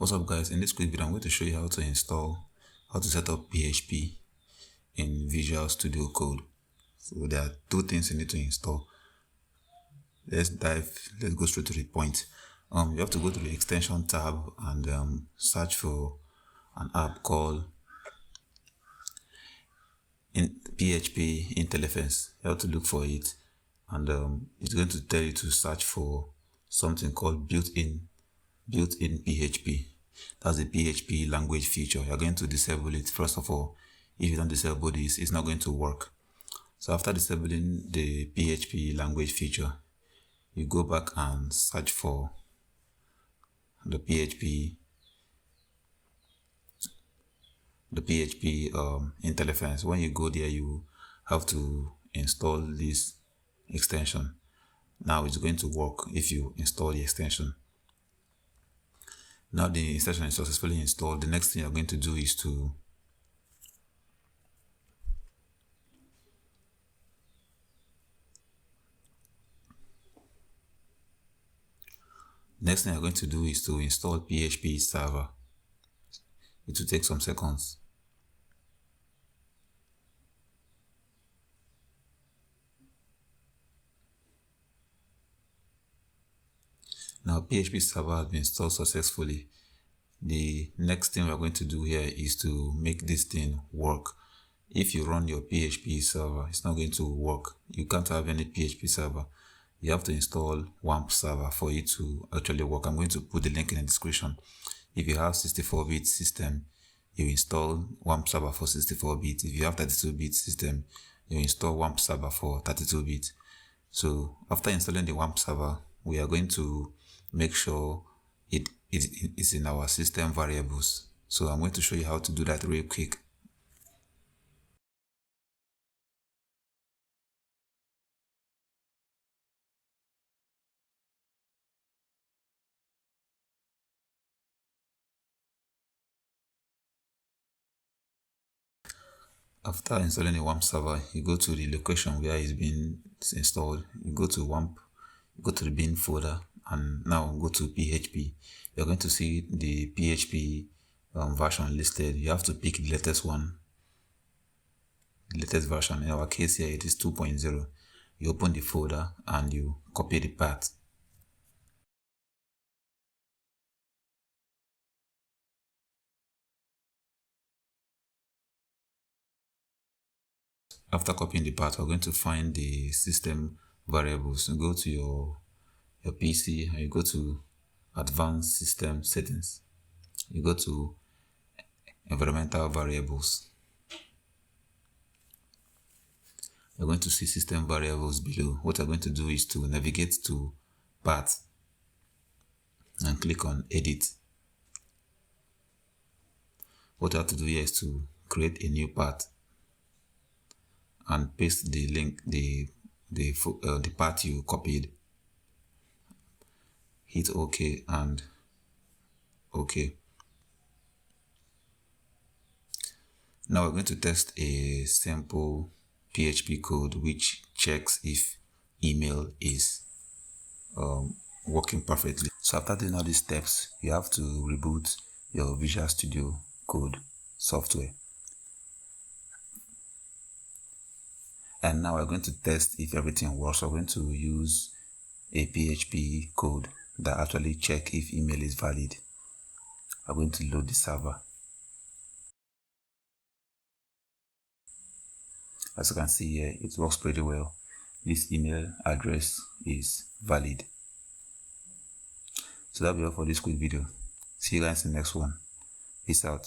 What's up guys, in this quick video I'm going to show you how to set up PHP in Visual Studio Code. So there are two things you need to install. Let's go straight to the point. You have to go to the extension tab and search for an app called PHP IntelliFence. You have to look for it, and it's going to tell you to search for something called built-in PHP. That's the PHP language feature. You're going to disable it. First of all, if you don't disable this, it's not going to work. So after disabling the PHP language feature, you go back and search for the PHP IntelliFence. When you go there, you have to install this extension. Now it's going to work if you install the extension. Now the extension is successfully installed. The next thing you're going to do is to install PHP server. It will take some seconds. Now PHP server has been installed successfully. The next thing we're going to do here is to make this thing work. If you run your PHP server, it's not going to work. You can't have any PHP server. You have to install WAMP server for it to actually work. I'm going to put the link in the description. If you have 64-bit system, you install WAMP server for 64-bit. If you have 32-bit system, you install WAMP server for 32-bit. So after installing the WAMP server, we are going to make sure it is in our system variables. So I'm going to show you how to do that real quick. After installing the WAMP server, you go to the location where it's been installed. You go to WAMP, you go to the bin folder, and now go to PHP. You're going to see the PHP version listed. You have to pick the latest one, the latest version. In our case here, it is 2.0. You open the folder and you copy the path. After copying the path, we're going to find the system variables. You go to your PC and you go to Advanced System Settings. You go to Environmental Variables. You're going to see System Variables below. What you're going to do is to navigate to Path and click on Edit. What you have to do here is to create a new path and paste the link, the path you copied. Hit OK and OK. Now we're going to test a simple PHP code which checks if email is working perfectly. So after doing all these steps, you have to reboot your Visual Studio Code software. And now we're going to test if everything works. We're going to use a PHP code that actually check if email is valid. I'm going to load the server. As you can see here, it works pretty well. This email address is valid. So that'll be all for this quick video. See you guys in the next one. Peace out.